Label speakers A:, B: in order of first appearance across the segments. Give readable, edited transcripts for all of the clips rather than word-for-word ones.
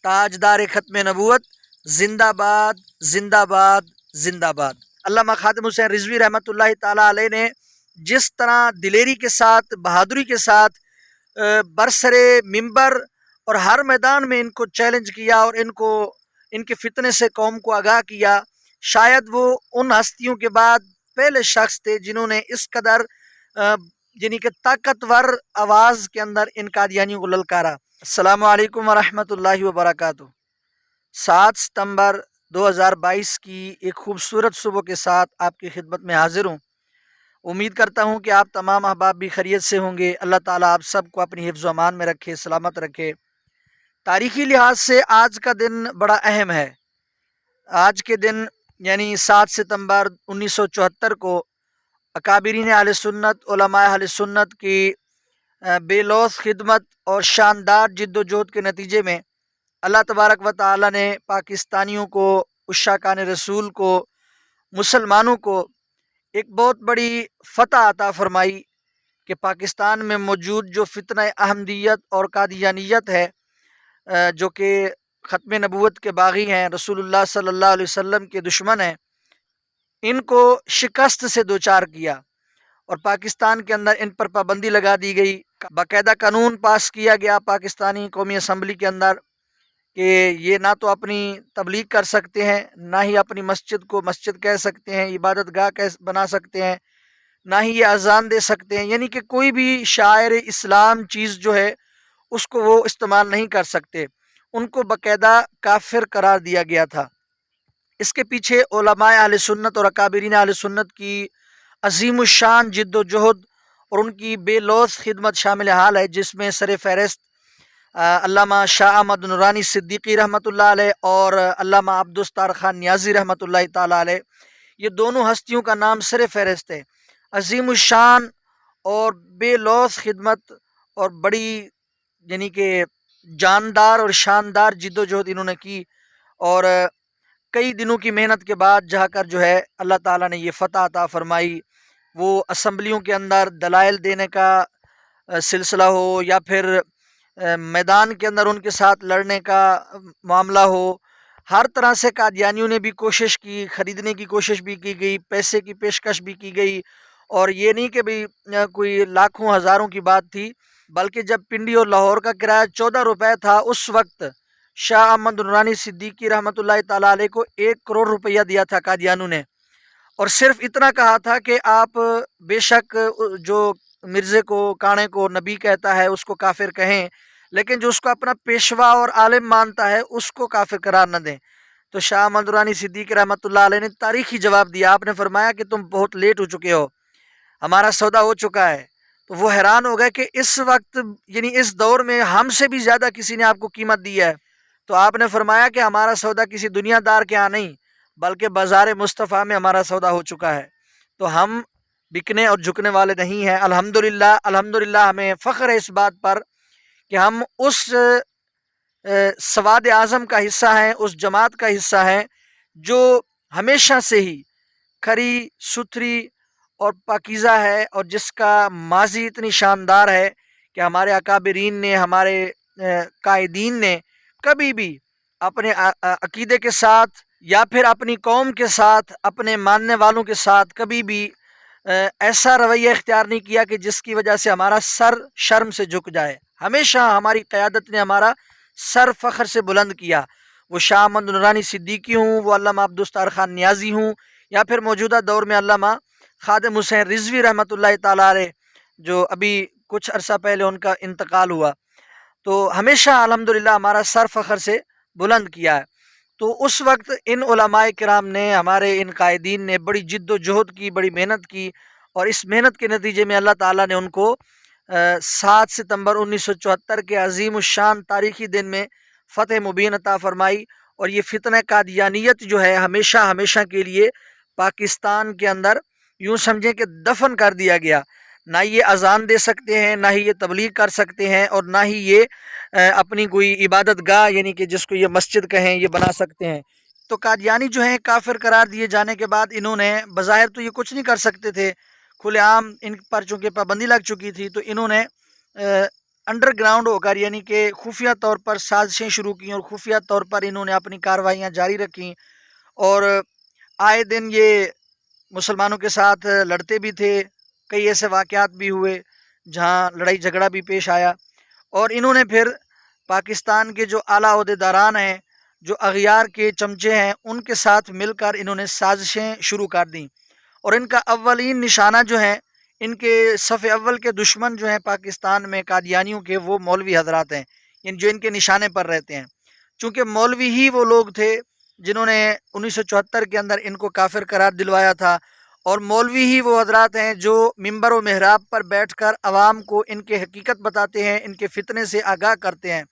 A: تاجدار ختم نبوت، زندہ باد زندہ باد زندہ باد۔ علامہ خادم حسین رضوی رحمۃ اللہ تعالیٰ علیہ نے جس طرح دلیری کے ساتھ، بہادری کے ساتھ برسرے ممبر اور ہر میدان میں ان کو چیلنج کیا اور ان کے فتنے سے قوم کو آگاہ کیا، شاید وہ ان ہستیوں کے بعد پہلے شخص تھے جنہوں نے اس قدر یعنی کہ طاقتور آواز کے اندر ان قادیانیوں کو للکارا۔ السلام علیکم ورحمۃ اللہ وبرکاتہ۔ 7 ستمبر 2022 کی ایک خوبصورت صبح کے ساتھ آپ کی خدمت میں حاضر ہوں۔ امید کرتا ہوں کہ آپ تمام احباب بھی خیریت سے ہوں گے۔ اللہ تعالیٰ آپ سب کو اپنی حفظ و امان میں رکھے، سلامت رکھے۔ تاریخی لحاظ سے آج کا دن بڑا اہم ہے۔ آج کے دن یعنی 7 ستمبر 1974 کو اکابرین اہل سنت، علماء اہل سنت کی بے لوث خدمت اور شاندار جد و جہد کے نتیجے میں اللہ تبارک و تعالی نے پاکستانیوں کو، عشاقان رسول کو، مسلمانوں کو ایک بہت بڑی فتح عطا فرمائی کہ پاکستان میں موجود جو فتنہ احمدیت اور قادیانیت ہے، جو کہ ختم نبوت کے باغی ہیں، رسول اللہ صلی اللہ علیہ وسلم کے دشمن ہیں، ان کو شکست سے دوچار کیا اور پاکستان کے اندر ان پر پابندی لگا دی گئی۔ باقاعدہ قانون پاس کیا گیا پاکستانی قومی اسمبلی کے اندر کہ یہ نہ تو اپنی تبلیغ کر سکتے ہیں، نہ ہی اپنی مسجد کو مسجد کہہ سکتے ہیں، عبادت گاہ بنا سکتے ہیں، نہ ہی یہ اذان دے سکتے ہیں، یعنی کہ کوئی بھی شاعر اسلام چیز جو ہے اس کو وہ استعمال نہیں کر سکتے۔ ان کو باقاعدہ کافر قرار دیا گیا تھا۔ اس کے پیچھے علماء اہل سنت اور اکابرین اہل سنت کی عظیم الشان جد و جہد اور ان کی بے لوث خدمت شامل حال ہے، جس میں سر فہرست علامہ شاہ احمد نورانی صدیقی رحمۃ اللہ علیہ اور علامہ عبدالستار خان نیازی رحمۃ اللہ تعالیٰ علیہ، یہ دونوں ہستیوں کا نام سر فہرست ہے۔ عظیم الشان اور بے لوث خدمت اور بڑی یعنی کہ جاندار اور شاندار جد و جہد انہوں نے کی، اور کئی دنوں کی محنت کے بعد جا کر جو ہے اللہ تعالیٰ نے یہ فتح عطا فرمائی۔ وہ اسمبلیوں کے اندر دلائل دینے کا سلسلہ ہو یا پھر میدان کے اندر ان کے ساتھ لڑنے کا معاملہ ہو، ہر طرح سے قادیانیوں نے بھی کوشش کی، خریدنے کی کوشش بھی کی گئی، پیسے کی پیشکش بھی کی گئی، اور یہ نہیں کہ بھی کوئی لاکھوں ہزاروں کی بات تھی، بلکہ جب پنڈی اور لاہور کا کرایہ 14 روپے تھا، اس وقت شاہ احمد نورانی صدیقی رحمۃ اللہ تعالیٰ علیہ کو 1 کروڑ روپیہ دیا تھا قادیانیوں نے، اور صرف اتنا کہا تھا کہ آپ بے شک جو مرزے کو، کانے کو نبی کہتا ہے اس کو کافر کہیں، لیکن جو اس کو اپنا پیشوا اور عالم مانتا ہے اس کو کافر قرار نہ دیں۔ تو شاہ احمد نورانی صدیقی رحمۃ اللہ علیہ نے تاریخی جواب دیا۔ آپ نے فرمایا کہ تم بہت لیٹ ہو چکے ہو، ہمارا سودا ہو چکا ہے۔ تو وہ حیران ہو گئے کہ اس وقت یعنی اس دور میں ہم سے بھی زیادہ کسی نے آپ کو قیمت دی ہے۔ تو آپ نے فرمایا کہ ہمارا سودا کسی دنیا دار کے ہاں نہیں، بلکہ بازار مصطفیٰ میں ہمارا سودا ہو چکا ہے۔ تو ہم بکنے اور جھکنے والے نہیں ہیں۔ الحمدللہ الحمدللہ ہمیں فخر ہے اس بات پر کہ ہم اس سواد اعظم کا حصہ ہیں، اس جماعت کا حصہ ہیں جو ہمیشہ سے ہی کھری ستھری اور پاکیزہ ہے، اور جس کا ماضی اتنی شاندار ہے کہ ہمارے اکابرین نے، ہمارے قائدین نے کبھی بھی اپنے عقیدے کے ساتھ یا پھر اپنی قوم کے ساتھ، اپنے ماننے والوں کے ساتھ کبھی بھی ایسا رویہ اختیار نہیں کیا کہ جس کی وجہ سے ہمارا سر شرم سے جھک جائے۔ ہمیشہ ہماری قیادت نے ہمارا سر فخر سے بلند کیا۔ وہ شاہ احمد نورانی صدیقی ہوں، وہ علامہ عبدالستار خان نیازی ہوں، یا پھر موجودہ دور میں علامہ خادم حسین رضوی رحمۃ اللہ تعالیٰ علیہ، جو ابھی کچھ عرصہ پہلے ان کا انتقال ہوا۔ تو ہمیشہ الحمدللہ ہمارا سر فخر سے بلند کیا ہے۔ تو اس وقت ان علماء کرام نے، ہمارے ان قائدین نے بڑی جد و جہد کی، بڑی محنت کی، اور اس محنت کے نتیجے میں اللہ تعالیٰ نے ان کو 7 ستمبر 1974 کے عظیم الشان تاریخی دن میں فتح مبین عطا فرمائی، اور یہ فتنہ قادیانیت جو ہے ہمیشہ ہمیشہ کے لیے پاکستان کے اندر یوں سمجھیں کہ دفن کر دیا گیا۔ نہ یہ اذان دے سکتے ہیں، نہ ہی یہ تبلیغ کر سکتے ہیں، اور نہ ہی یہ اپنی کوئی عبادت گاہ یعنی کہ جس کو یہ مسجد کہیں یہ بنا سکتے ہیں۔ تو قادیانی جو ہیں کافر قرار دیے جانے کے بعد انہوں نے بظاہر تو یہ کچھ نہیں کر سکتے تھے، کھلے عام ان پر چونکہ پابندی لگ چکی تھی، تو انہوں نے انڈر گراؤنڈ ہو کر یعنی کہ خفیہ طور پر سازشیں شروع کی اور خفیہ طور پر انہوں نے اپنی کارروائیاں جاری رکھیں اور آئے دن یہ مسلمانوں کے ساتھ لڑتے بھی تھے. کئی ایسے واقعات بھی ہوئے جہاں لڑائی جھگڑا بھی پیش آیا اور انہوں نے پھر پاکستان کے جو اعلیٰ عہدیداران ہیں، جو اغیار کے چمچے ہیں، ان کے ساتھ مل کر انہوں نے سازشیں شروع کر دیں اور ان کا اولین نشانہ جو ہے، ان کے صف اول کے دشمن جو ہیں پاکستان میں قادیانیوں کے، وہ مولوی حضرات ہیں، یعنی جو ان کے نشانے پر رہتے ہیں. چونکہ مولوی ہی وہ لوگ تھے جنہوں نے 1974 کے اندر ان کو کافر قرار دلوایا تھا اور مولوی ہی وہ حضرات ہیں جو ممبر و محراب پر بیٹھ کر عوام کو ان کے حقیقت بتاتے ہیں، ان کے فتنے سے آگاہ کرتے ہیں.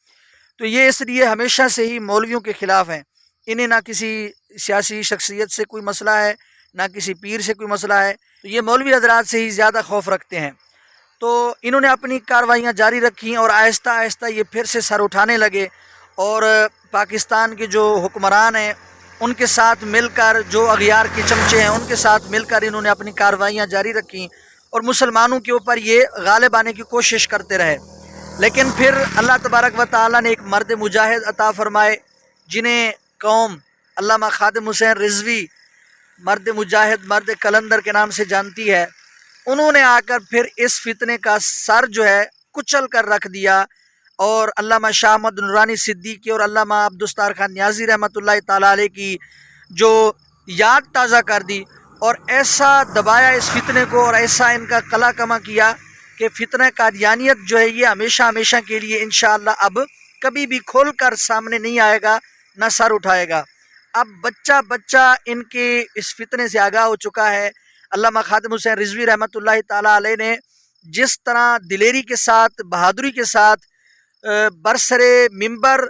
A: تو یہ اس لیے ہمیشہ سے ہی مولویوں کے خلاف ہیں. انہیں نہ کسی سیاسی شخصیت سے کوئی مسئلہ ہے، نہ کسی پیر سے کوئی مسئلہ ہے، تو یہ مولوی حضرات سے ہی زیادہ خوف رکھتے ہیں. تو انہوں نے اپنی کارروائیاں جاری رکھیں اور آہستہ آہستہ یہ پھر سے سر اٹھانے لگے اور پاکستان کے جو حکمران ہیں ان کے ساتھ مل کر، جو اغیار کے چمچے ہیں ان کے ساتھ مل کر انہوں نے اپنی کارروائیاں جاری رکھیں اور مسلمانوں کے اوپر یہ غالب آنے کی کوشش کرتے رہے. لیکن پھر اللہ تبارک و تعالیٰ نے ایک مرد مجاہد عطا فرمائے جنہیں قوم علامہ خادم حسین رضوی مرد مجاہد، مرد کلندر کے نام سے جانتی ہے. انہوں نے آ کر پھر اس فتنے کا سر جو ہے کچل کر رکھ دیا اور علامہ شاہ احمد نورانی صدیقی اور علامہ عبدالستار خان نیازی رحمۃ اللہ تعالیٰ علیہ کی جو یاد تازہ کر دی اور ایسا دبایا اس فتنے کو اور ایسا ان کا قلع کما کیا کہ فتنہ قادیانیت جو ہے یہ ہمیشہ ہمیشہ کے لیے انشاءاللہ اب کبھی بھی کھول کر سامنے نہیں آئے گا، نہ سر اٹھائے گا. اب بچہ بچہ ان کے اس فتنے سے آگاہ ہو چکا ہے. علامہ خادم حسین رضوی رحمۃ اللہ تعالیٰ علیہ نے جس طرح دلیری کے ساتھ، بہادری کے ساتھ برسر ممبر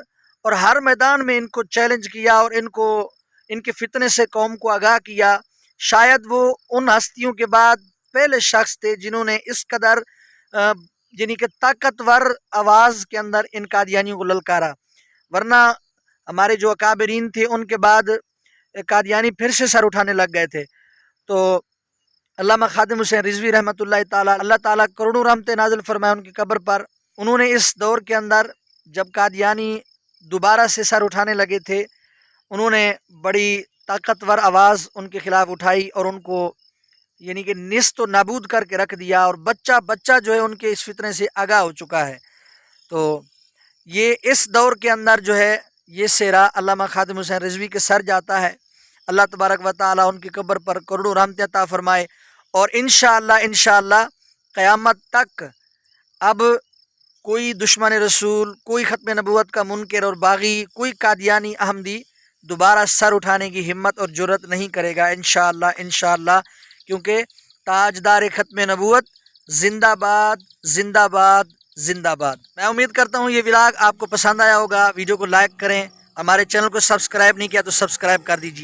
A: اور ہر میدان میں ان کو چیلنج کیا اور ان کے فتنے سے قوم کو آگاہ کیا، شاید وہ ان ہستیوں کے بعد پہلے شخص تھے جنہوں نے اس قدر یعنی کہ طاقتور آواز کے اندر ان قادیانیوں کو للکارا. ورنہ ہمارے جو اکابرین تھے ان کے بعد قادیانی پھر سے سر اٹھانے لگ گئے تھے. تو علامہ خادم حسین رضوی رحمۃ اللہ تعالیٰ، اللہ تعالیٰ کروڑوں رحمتیں نازل فرمائے ان کی قبر پر. انہوں نے اس دور کے اندر جب قادیانی دوبارہ سے سر اٹھانے لگے تھے، انہوں نے بڑی طاقتور آواز ان کے خلاف اٹھائی اور ان کو یعنی کہ نیست و نابود کر کے رکھ دیا اور بچہ بچہ جو ہے ان کے اس فتنے سے آگاہ ہو چکا ہے. تو یہ اس دور کے اندر جو ہے یہ سہرا علامہ خادم حسین رضوی کے سر جاتا ہے. اللہ تبارک و تعالیٰ ان کی قبر پر کروڑوں رحمتیں عطا فرمائے اور انشاءاللہ قیامت تک اب کوئی دشمن رسول، کوئی ختم نبوت کا منکر اور باغی، کوئی قادیانی احمدی دوبارہ سر اٹھانے کی ہمت اور جرت نہیں کرے گا انشاءاللہ، کیونکہ تاجدار ختم نبوت زندہ باد زندہ باد زندہ باد. میں امید کرتا ہوں یہ ولاگ آپ کو پسند آیا ہوگا. ویڈیو کو لائک کریں، ہمارے چینل کو سبسکرائب نہیں کیا تو سبسکرائب کر دیجیے.